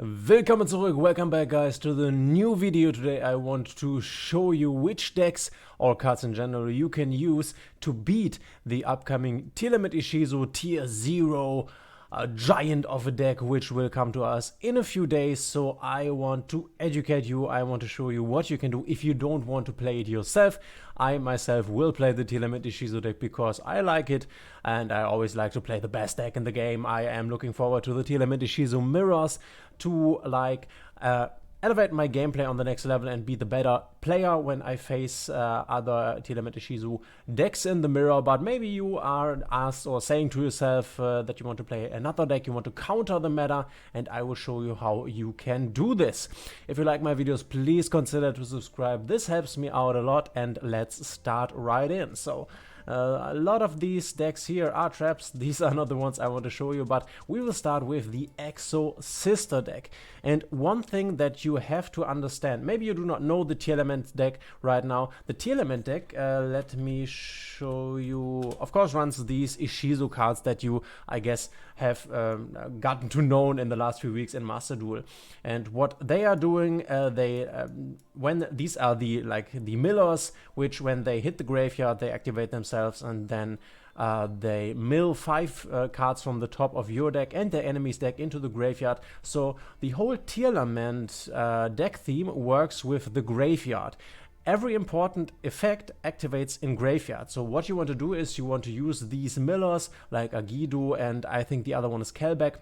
Willkommen zurück, welcome back guys to the new video. Today I want to show you which decks or cards in general you can use to beat the upcoming Tearlaments Ishizu Tier 0 giant of a deck which will come to us in a few days. So I want to educate you, I want to show you what you can do if you don't want to play it yourself. I myself will play the Tearlaments Ishizu deck because I like it and I always like to play the best deck in the game. I am looking forward to the Tearlaments Ishizu mirrors to elevate my gameplay on the next level and be the better player when I face other Tearlaments Ishizu decks in the mirror. But maybe you are asked or saying to yourself that you want to play another deck, you want to counter the meta, and I will show you how you can do this. If you like my videos, please consider to subscribe. This helps me out a lot, and let's start right in. So a lot of these decks here are traps. These are not the ones I want to show you, but we will start with the Exosister deck. And one thing that you have to understand, maybe you do not know the Tearlaments deck right now. The Tearlaments deck, let me show you, of course runs these Ishizu cards that you, I guess, have gotten to know in the last few weeks in Master Duel. And what they are doing, when these are the millers, which when they hit the graveyard, they activate themselves, and then they mill 5 cards from the top of your deck and their enemy's deck into the graveyard. So the whole Tearlaments deck theme works with the graveyard. Every important effect activates in graveyard. So what you want to do is you want to use these millers like Agidu, and I think the other one is Kelbeck.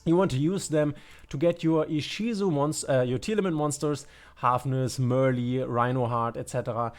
You want to use them to get your Ishizu your Tearlaments monsters, Halfness, Merly, Rhinoheart, etc.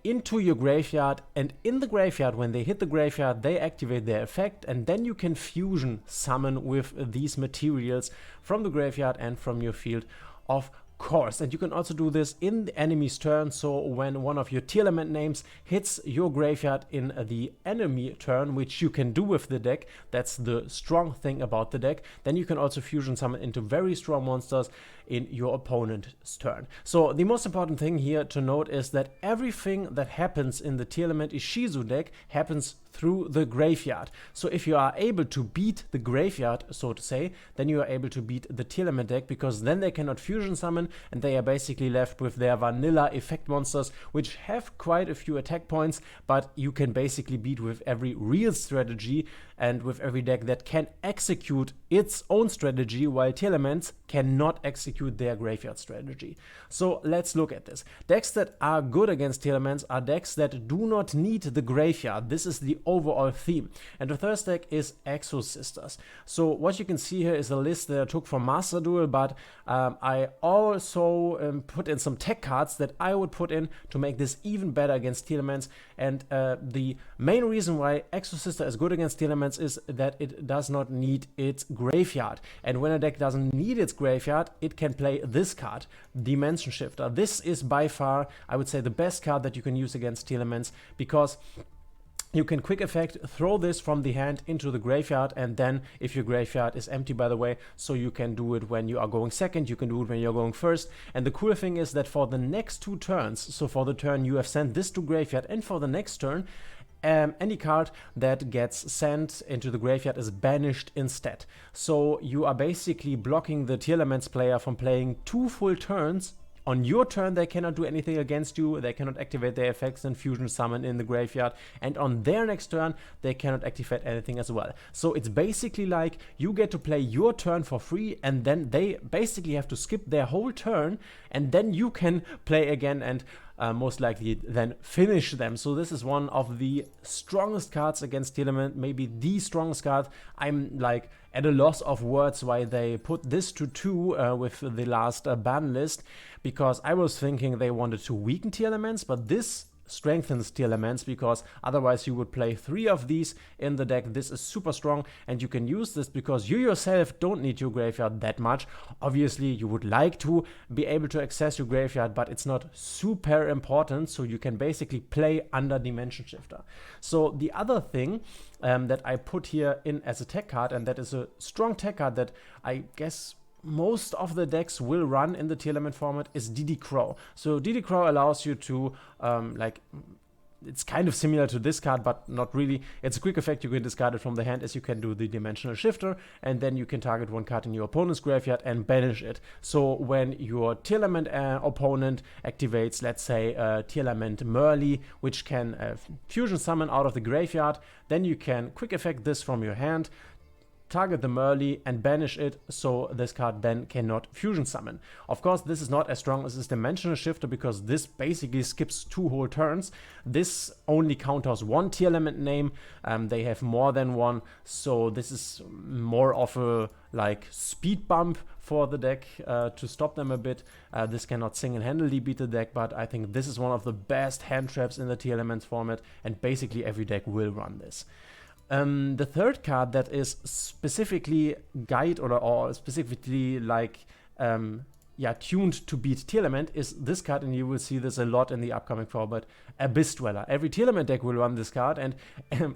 Into your graveyard, and in the graveyard, when they hit the graveyard, they activate their effect, and then you can fusion summon with these materials from the graveyard and from your field of course. And you can also do this in the enemy's turn. So when one of your Tearlaments names hits your graveyard in the enemy turn, which you can do with the deck, that's the strong thing about the deck, then you can also fusion summon into very strong monsters in your opponent's turn. So the most important thing here to note is that everything that happens in the Tearlaments Ishizu deck happens through the graveyard. So if you are able to beat the graveyard, so to say, then you are able to beat the Tearlaments deck, because then they cannot fusion summon and they are basically left with their vanilla effect monsters, which have quite a few attack points, but you can basically beat with every real strategy and with every deck that can execute its own strategy, while Tearlaments cannot execute their graveyard strategy. So let's look at this. Decks that are good against Tearlaments are decks that do not need the graveyard. This is the overall theme. And the first deck is Exosisters. So what you can see here is a list that I took from Master Duel, but I also put in some tech cards that I would put in to make this even better against Tearlaments. And the main reason why Exosister is good against Tearlaments is that it does not need its graveyard. And when a deck doesn't need its graveyard, it can play this card, Dimension Shifter. This is by far, I would say, the best card that you can use against Tearlaments, because you can quick effect throw this from the hand into the graveyard, and then if your graveyard is empty, by the way, so you can do it when you are going second, you can do it when you're going first. And the cool thing is that for the next 2 turns, so for the turn you have sent this to graveyard, and for the next turn, any card that gets sent into the graveyard is banished instead. So you are basically blocking the Tearlaments player from playing 2 full turns. On your turn, they cannot do anything against you, they cannot activate their effects and fusion summon in the graveyard, and on their next turn, they cannot activate anything as well. So it's basically like you get to play your turn for free, and then they basically have to skip their whole turn, and then you can play again and most likely then finish them. So this is one of the strongest cards against Tearlaments, maybe the strongest card. I'm like at a loss of words why they put this to 2 with the last ban list, because I was thinking they wanted to weaken Tearlaments, but this strengthens Tearlaments, because otherwise you would play 3 of these in the deck. This is super strong, and you can use this because you yourself don't need your graveyard that much. Obviously you would like to be able to access your graveyard, but it's not super important, so you can basically play under Dimension Shifter. So the other thing that I put here in as a tech card, and that is a strong tech card that I guess most of the decks will run in the Tearlaments format, is DD Crow. So DD Crow allows you to it's kind of similar to this card, but not really. It's a quick effect. You can discard it from the hand as you can do the Dimensional Shifter, and then you can target one card in your opponent's graveyard and banish it. So when your Tearlament opponent activates, let's say Tearlament Merly, which can fusion summon out of the graveyard, then you can quick effect this from your hand, target the Merly and banish it, so this card then cannot fusion summon. Of course, this is not as strong as this Dimensional Shifter because this basically skips 2 whole turns. This only counters one Tearlament name. They have more than one, so this is more of a like speed bump for the deck to stop them a bit. This cannot single-handedly beat the deck, but I think this is one of the best hand traps in the Tearlaments format, and basically every deck will run this. The third card that is specifically guide or specifically like tuned to beat Tearlament is this card, and you will see this a lot in the upcoming format, Abyss Dweller. Every Tearlament deck will run this card, and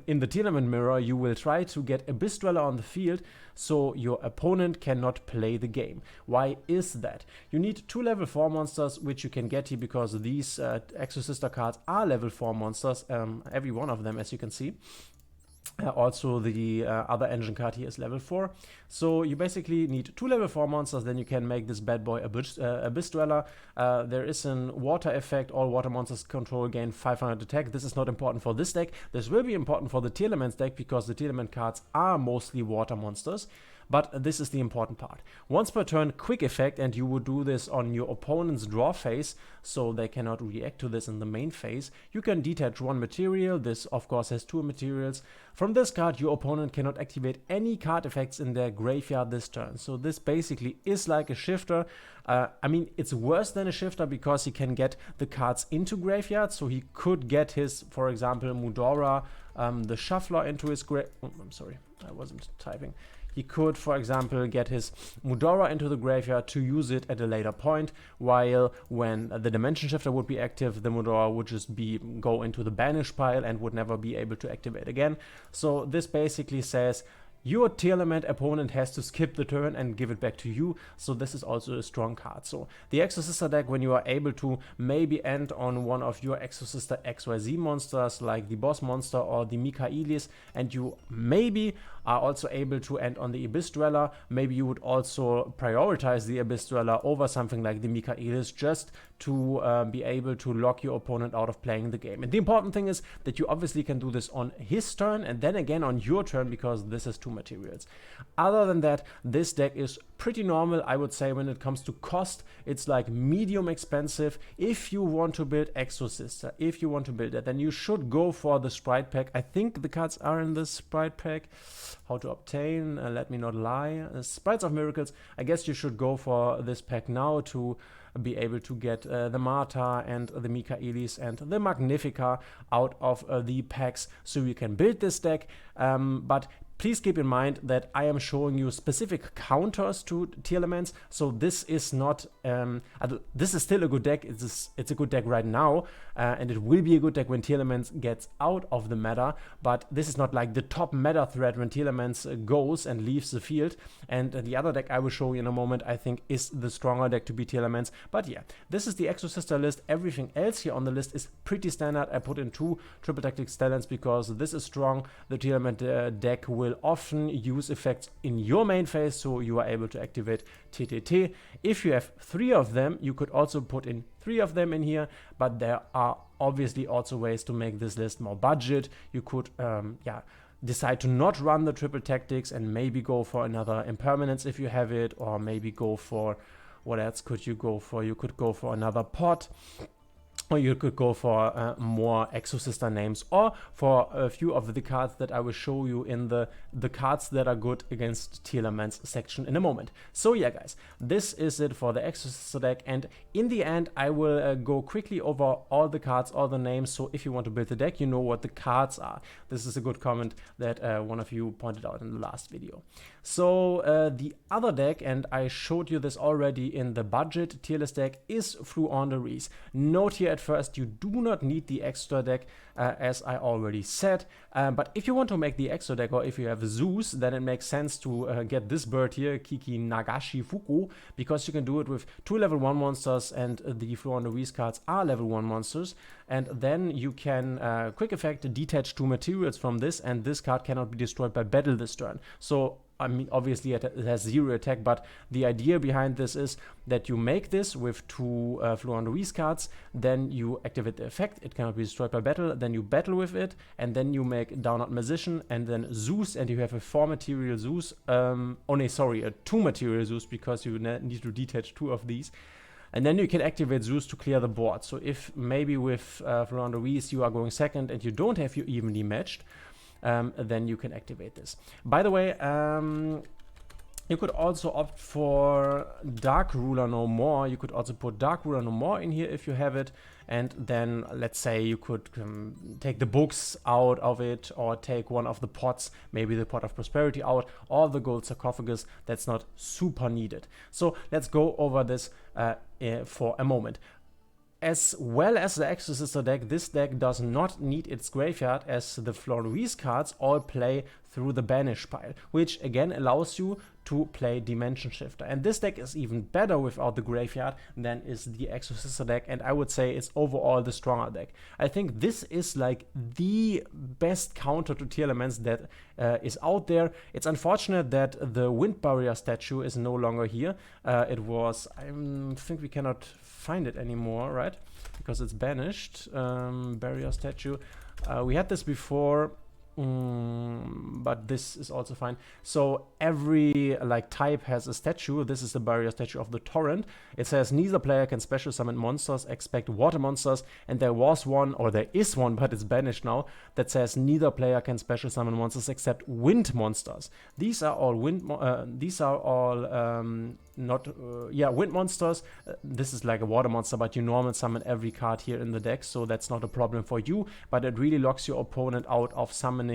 in the Tearlament mirror you will try to get Abyss Dweller on the field so your opponent cannot play the game. Why is that? You need 2 level 4 monsters, which you can get here because these Exosister cards are level 4 monsters, every one of them, as you can see. Also, the other engine card here is level 4. So you basically need 2 level 4 monsters, then you can make this bad boy Abyss Dweller. There is a water effect. All water monsters control gain 500 attack. This is not important for this deck. This will be important for the Tearlaments deck because the Tearlament cards are mostly water monsters. But this is the important part. Once per turn, quick effect, and you would do this on your opponent's draw phase, so they cannot react to this in the main phase. You can detach 1 material. This, of course, has 2 materials. From this card, your opponent cannot activate any card effects in their graveyard this turn. So this basically is like a shifter. I mean, it's worse than a shifter because he can get the cards into graveyard. So he could get his, for example, Mudora, the Shuffler into his I'm sorry, I wasn't typing. He could, for example, get his Mudora into the graveyard to use it at a later point, while when the Dimension Shifter would be active, the Mudora would just go into the banish pile and would never be able to activate again. So this basically says your Tearlament opponent has to skip the turn and give it back to you, so this is also a strong card. So the Exosister deck, when you are able to maybe end on one of your Exosister XYZ monsters, like the boss monster or the Mikaelis, and you maybe are also able to end on the Abyss Dweller, maybe you would also prioritize the Abyss Dweller over something like the Mikaelis just to be able to lock your opponent out of playing the game. And the important thing is that you obviously can do this on his turn and then again on your turn, because this is 2 materials. Other than that, this deck is pretty normal, I would say. When it comes to cost, it's like medium expensive. If you want to build Exosister, if you want to build it, then you should go for the Sprite Pack. I think the cards are in the Sprite Pack. How to obtain, let me not lie, Sprites of Miracles. I guess you should go for this pack now to be able to get the Marta and the Mikaelis and the Magnifica out of the packs, so you can build this deck. But please keep in mind that I am showing you specific counters to Tearlaments, so this is not, this is still a good deck. It's a good deck right now, and it will be a good deck when Tearlaments gets out of the meta, but this is not like the top meta threat when Tearlaments goes and leaves the field. And the other deck I will show you in a moment, I think, is the stronger deck to beat Tearlaments. But yeah, this is the Exosister list. Everything else here on the list is pretty standard. I put in 2 Triple Tactics Talents because this is strong. The Tearlament deck will often use effects in your main phase, so you are able to activate TTT. If you have 3 of them, you could also put in 3 of them in here, but there are obviously also ways to make this list more budget. You could decide to not run the Triple Tactics and maybe go for another Impermanence if you have it, or maybe go for, what else could you go for? You could go for another pot, or you could go for more Exosister names, or for a few of the cards that I will show you in the cards that are good against Tearlaments section in a moment. So yeah, guys, this is it for the Exosister deck, and in the end I will go quickly over all the cards, all the names, so if you want to build the deck, you know what the cards are. This is a good comment that one of you pointed out in the last video. So the other deck, and I showed you this already in the budget tier list deck, is Floowandereeze. No tier at first, you do not need the extra deck, as I already said. But if you want to make the extra deck, or if you have Zeus, then it makes sense to get this bird here, Kiki Nagashi Fuku, because you can do it with 2 level 1 monsters, and the Floowandereeze cards are level 1 monsters. And then you can, quick effect, detach 2 materials from this, and this card cannot be destroyed by battle this turn. So I mean, obviously it has 0 attack, but the idea behind this is that you make this with 2 Floowandereeze cards, then you activate the effect, it cannot be destroyed by battle, then you battle with it, and then you make Down Out Magician, and then Zeus, and you have a 4 material Zeus, oh no, sorry, a 2 material Zeus, because you need to detach 2 of these. And then you can activate Zeus to clear the board. So if maybe with Floowandereeze you are going second and you don't have your evenly matched, then you can activate this. By the way, you could also opt for Dark Ruler No More. You could also put Dark Ruler No More in here if you have it. And then, let's say, you could take the books out of it, or take one of the pots, maybe the Pot of Prosperity out, or the Gold Sarcophagus. That's not super needed. So let's go over this for a moment. As well as the Exosister deck, this deck does not need its graveyard, as the Floowandereeze cards all play through the banish pile, which again allows you to play Dimension Shifter. And this deck is even better without the graveyard than is the Exosister deck, and I would say it's overall the stronger deck. I think this is like the best counter to Tearlaments that is out there. It's unfortunate that the Wind Barrier statue is no longer here. It was, I think we cannot find it anymore, right? Because it's banished. Barrier statue. We had this before. But this is also fine. So every type has a statue. This is the barrier statue of the Torrent. It says neither player can special summon monsters except water monsters, and there was one, or there is one, but it's banished now, that says neither player can special summon monsters except wind monsters. These are all wind wind monsters. This is like a water monster, but you normal summon every card here in the deck, so that's not a problem for you, but it really locks your opponent out of summoning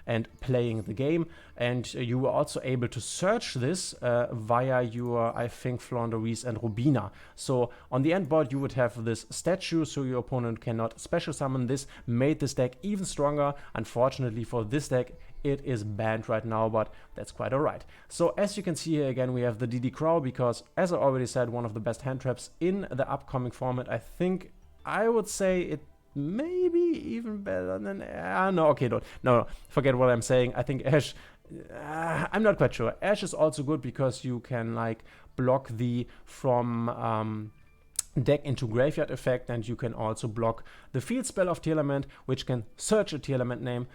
and playing the game. And you were also able to search this via your, I think, Floowandereeze and Rubina. So on the end board you would have this statue, so your opponent cannot special summon this. Made this deck even stronger. Unfortunately for this deck, it is banned right now, but that's quite alright. So as you can see here again, we have the DD Crow, because as I already said, one of the best hand traps in the upcoming format. I think I would say it maybe even better than no, okay, no, forget what I'm saying. I think Ash, I'm not quite sure. Ash is also good because you can block the from deck into graveyard effect, and you can also block the field spell of Tearlament, which can search a Tearlament name.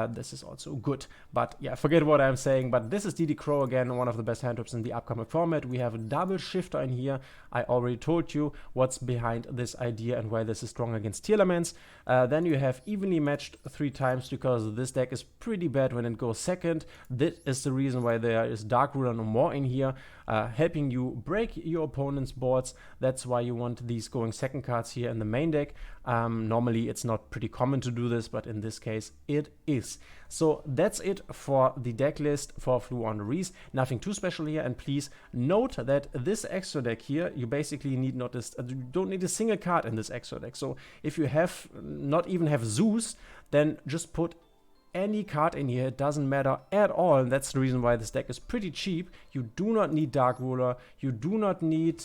This is also good, but yeah, forget what I'm saying. But this is DD Crow again, one of the best hand traps in the upcoming format. We have a double shifter in here. I already told you what's behind this idea and why this is strong against Tearlaments. Then you have evenly matched 3 times, because this deck is pretty bad when it goes second. This is the reason why there is Dark Ruler No More in here, helping you break your opponent's boards. That's why you want these going second cards here in the main deck. Normally it's not pretty common to do this, but in this case it is. So that's it for the deck list for Floowandereeze. Nothing too special here, and please note that this extra deck here, you basically need don't need a single card in this extra deck. So if you not even have Zeus, then just put any card in here. It doesn't matter at all, and that's the reason why this deck is pretty cheap. You do not need Dark Ruler, you do not need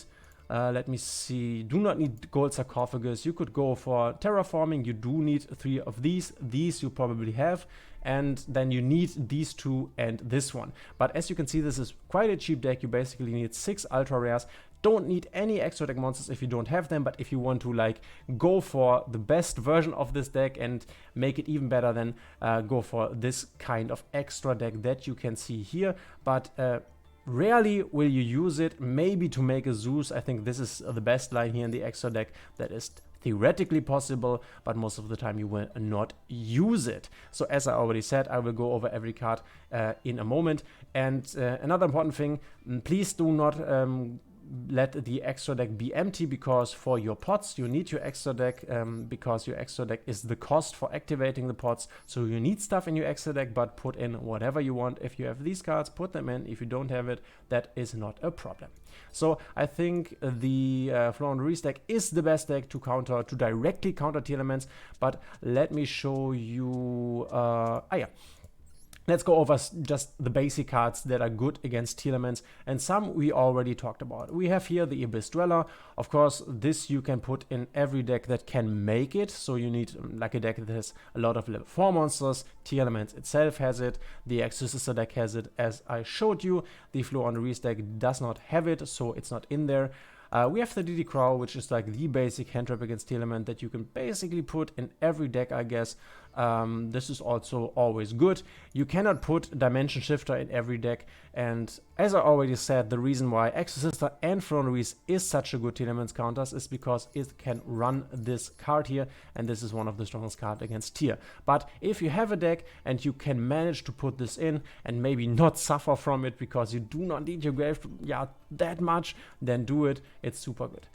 let me see, do not need Gold Sarcophagus. You could go for Terraforming. You do need 3 of these. These you probably have, and then you need these 2 and this one. But as you can see, this is quite a cheap deck. You basically need 6 ultra rares. Don't need any extra deck monsters if you don't have them, but if you want to go for the best version of this deck and make it even better, then go for this kind of extra deck that you can see here. But rarely will you use it, maybe to make a Zeus. I think this is the best line here in the extra deck that is theoretically possible, but most of the time you will not use it. So as I already said, I will go over every card in a moment. And another important thing, please do not let the extra deck be empty, because for your pots you need your extra deck, because your extra deck is the cost for activating the pots. So you need stuff in your extra deck, but put in whatever you want. If you have these cards, put them in. If you don't have it, that is not a problem. So I think the Floowandereeze deck is the best deck to directly counter Tearlaments. But let me show you. Let's go over just the basic cards that are good against Tearlaments, and some we already talked about. We have here the Abyss Dweller. Of course, this you can put in every deck that can make it. So you need like a deck that has a lot of level 4 monsters. Tearlaments itself has it. The Exosister deck has it, as I showed you. The Floowandereeze deck does not have it, so it's not in there. We have the DD Crow, which is like the basic hand trap against Tearlament that you can basically put in every deck, I guess. This is also always good. You cannot put Dimension Shifter in every deck, and as I already said, the reason why Exosister and Floowandereeze is such a good Tearlaments counters is because it can run this card here, and this is one of the strongest cards against Tier. But if you have a deck and you can manage to put this in and maybe not suffer from it because you do not need your grave that much, then do it. It's super good.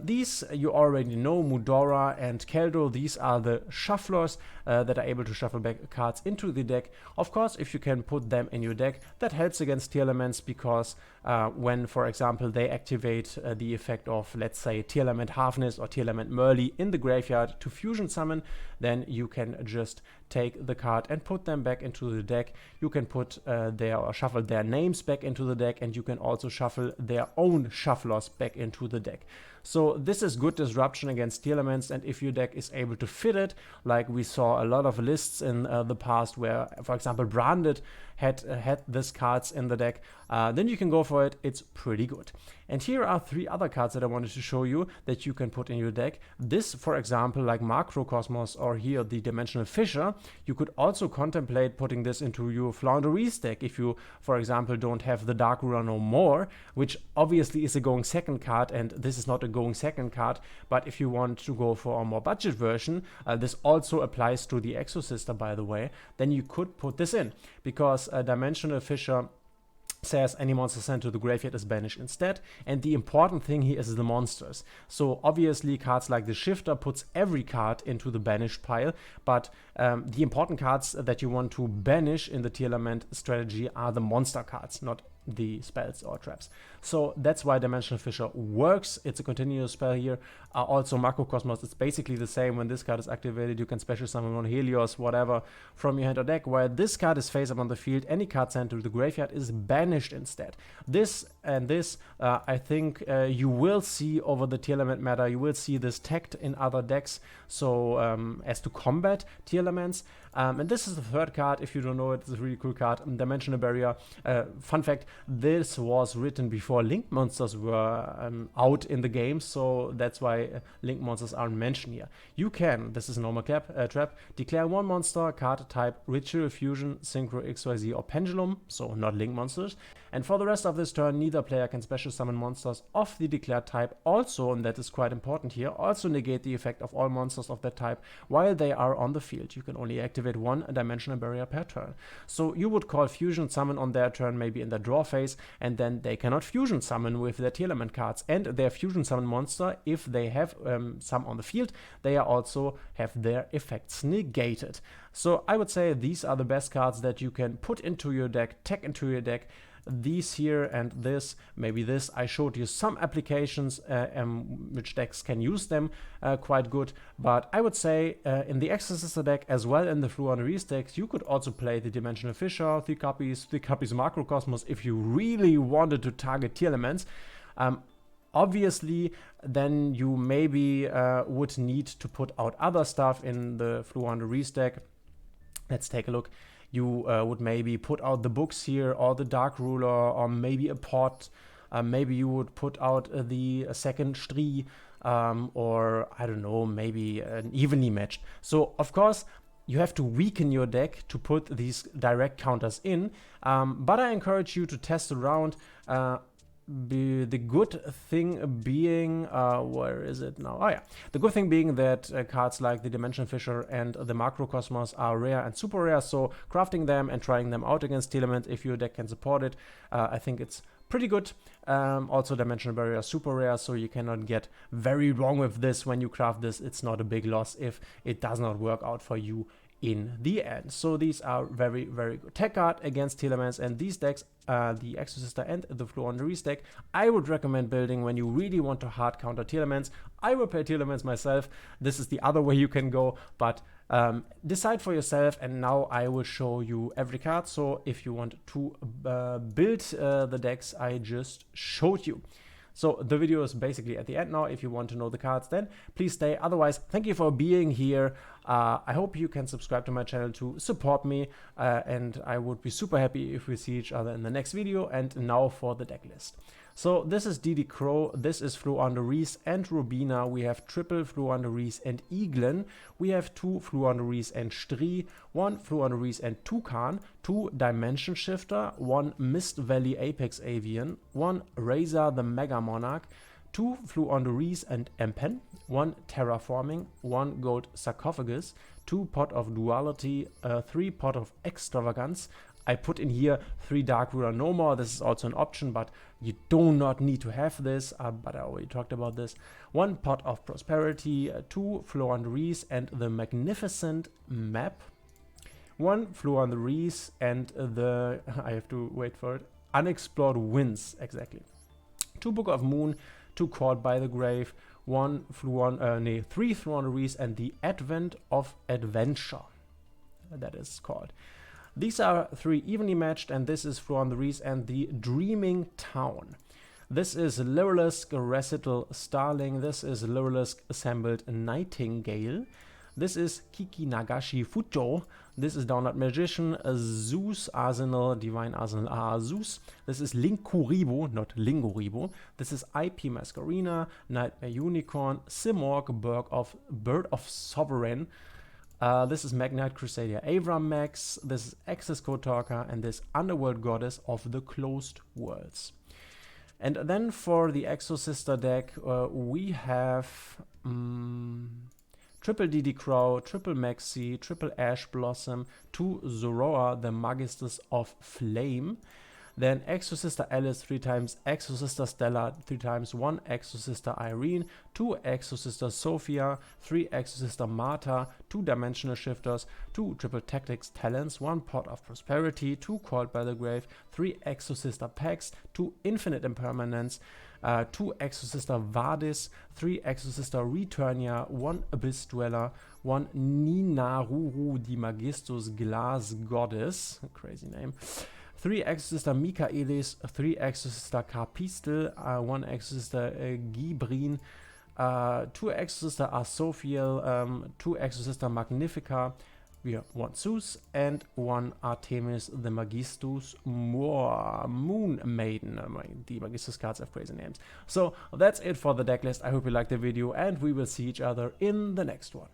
These you already know, Mudora and Keldo. These are the shufflers that are able to shuffle back cards into the deck. Of course, if you can put them in your deck, that helps against Tearlaments, because when, for example, they activate the effect of, let's say, Tearlament Halfness or Tearlament Merly in the graveyard to fusion summon, then you can just take the card and put them back into the deck. You can put or shuffle their names back into the deck, and you can also shuffle their own shufflers back into the deck. So this is good disruption against Tearlaments, and if your deck is able to fit it, like we saw a lot of lists in the past where, for example, Branded had this cards in the deck, then you can go for it. It's pretty good. And here are 3 other cards that I wanted to show you that you can put in your deck. This, for example, like Macrocosmos, or here the Dimensional Fissure, you could also contemplate putting this into your Floowandereeze deck if you, for example, don't have the Dark Ruler no more, which obviously is a going second card, and this is not a going second card. But if you want to go for a more budget version, this also applies to the Exosister, by the way, then you could put this in, because Dimensional Fissure says any monster sent to the graveyard is banished instead, and the important thing here is the monsters. So obviously cards like the Shifter puts every card into the banished pile, but the important cards that you want to banish in the Tearlament strategy are the monster cards, not the spells or traps. So that's why Dimensional Fissure works. It's a continuous spell here. Also Macrocosmos, it's basically the same. When this card is activated, you can special summon on Helios, whatever, from your hand or deck. While this card is face up on the field, any card sent to the graveyard is banished instead. This and this, I think you will see over the Tearlament meta. You will see this tagged in other decks, so as to combat Tearlaments. And this is the 3rd card. If you don't know it, it's a really cool card. Dimensional Barrier. Fun fact, this was written before Link monsters were out in the game, so that's why Link monsters aren't mentioned here. You can, this is a normal trap, declare 1 monster, card type Ritual, Fusion, Synchro, XYZ, or Pendulum, so not Link monsters. And for the rest of this turn, neither player can special summon monsters of the declared type. Also, and that is quite important here, also negate the effect of all monsters of that type while they are on the field. You can only activate 1 Dimensional Barrier per turn. So you would call Fusion Summon on their turn, maybe in the draw phase, and then they cannot Fusion Summon with their Tearlament cards. And their Fusion Summon monster, if they have some on the field, they also have their effects negated. So I would say these are the best cards that you can put into your deck, tag into your deck. These here and this, maybe this, I showed you some applications which decks can use them quite good, but I would say in the Exosister deck as well in the Floowandereeze decks, you could also play the Dimensional Fissure, 3 copies Macrocosmos if you really wanted to target Tearlaments. Obviously, then you maybe would need to put out other stuff in the Floowandereeze deck. Let's take a look. You would maybe put out the books here, or the Dark Ruler, or maybe a pot. Maybe you would put out the second Stri, or I don't know, maybe an evenly matched. So of course you have to weaken your deck to put these direct counters in, but I encourage you to test around. The good thing being, where is it now? Oh yeah, the good thing being that cards like the Dimension Fissure and the Macrocosmos are rare and super rare, so crafting them and trying them out against Tearlament, if your deck can support it, I think it's pretty good. Also Dimensional Barrier super rare, so you cannot get very wrong with this when you craft this. It's not a big loss if it does not work out for you in the end. So these are very, very good. Tech card against Tearlaments, and these decks, the Exosister and the Floowandereeze deck, I would recommend building when you really want to hard counter Tearlaments. I will play Tearlaments myself. This is the other way you can go, but decide for yourself, and now I will show you every card. So if you want to build the decks I just showed you. So the video is basically at the end now. If you want to know the cards, then please stay. Otherwise, thank you for being here. I hope you can subscribe to my channel to support me, and I would be super happy if we see each other in the next video. And now for the deck list. So this is DD Crow, this is Floowandereeze and Rubina. We have triple Floowandereeze and Eaglin. We have 2 Floowandereeze and Stree, 1 Floowandereeze and Toucan, 2 Dimension Shifter, 1 Mist Valley Apex Avian, 1 Razor the Mega Monarch, 2 Floowandereeze and Empen, 1 Terraforming, 1 Gold Sarcophagus, 2 Pot of Duality, 3 Pot of Extravagance. I put in here 3 Dark Ruler no more. This is also an option, but you do not need to have this, but I already talked about this. 1 Pot of Prosperity, 2 Floowandereeze and the Magnificent Map, 1 Floowandereeze and the, I have to wait for it, Unexplored Winds, exactly. 2 Book of Moon, 2 Caught by the Grave, 3 Floowandereeze and the Advent of Adventure, that is called. These are 3 evenly matched, and this is Floowandereeze and the Dreaming Town. This is Lyrilisk Recital Starling. This is Lyrilisk Assembled Nightingale. This is Kiki Nagashi Fujo. This is Download Magician, Zeus Arsenal, Divine Arsenal Zeus. This is Linkuribo, not Linguribo. This is IP Masquerina, Nightmare Unicorn, Simorg, Bird of Sovereign. This is Magnite Crusader Avramax, this is Access Code Talker, and this Underworld Goddess of the Closed Worlds. And then for the Exosister deck, we have triple DD Crow, triple Maxi, triple Ash Blossom, 2 Zoroa, the Magisters of Flame. Then Exosister Alice 3 times, Exosister Stella 3 times, 1 Exosister Irene, 2 Exosister Sophia, 3 Exosister Marta, 2 Dimensional Shifters, 2 Triple Tactics Talents, 1 Pot of Prosperity, 2 Called by the Grave, 3 Exosister Packs, 2 Infinite Impermanence, 2 Exosister Vadis, 3 Exosister Returnia, 1 Abyss Dweller, 1 Ninaruru the Magistus Glass Goddess, crazy name, 3 Exosister Michaelis, 3 Exosister Carpistel, 1 Exosister Gibrin, 2 Exosister Asophiel, 2 Exosister Magnifica, we have 1 Zeus and 1 Artemis the Magistus Moon Maiden. The Magistus cards have crazy names. So that's it for the deck list. I hope you liked the video, and we will see each other in the next one.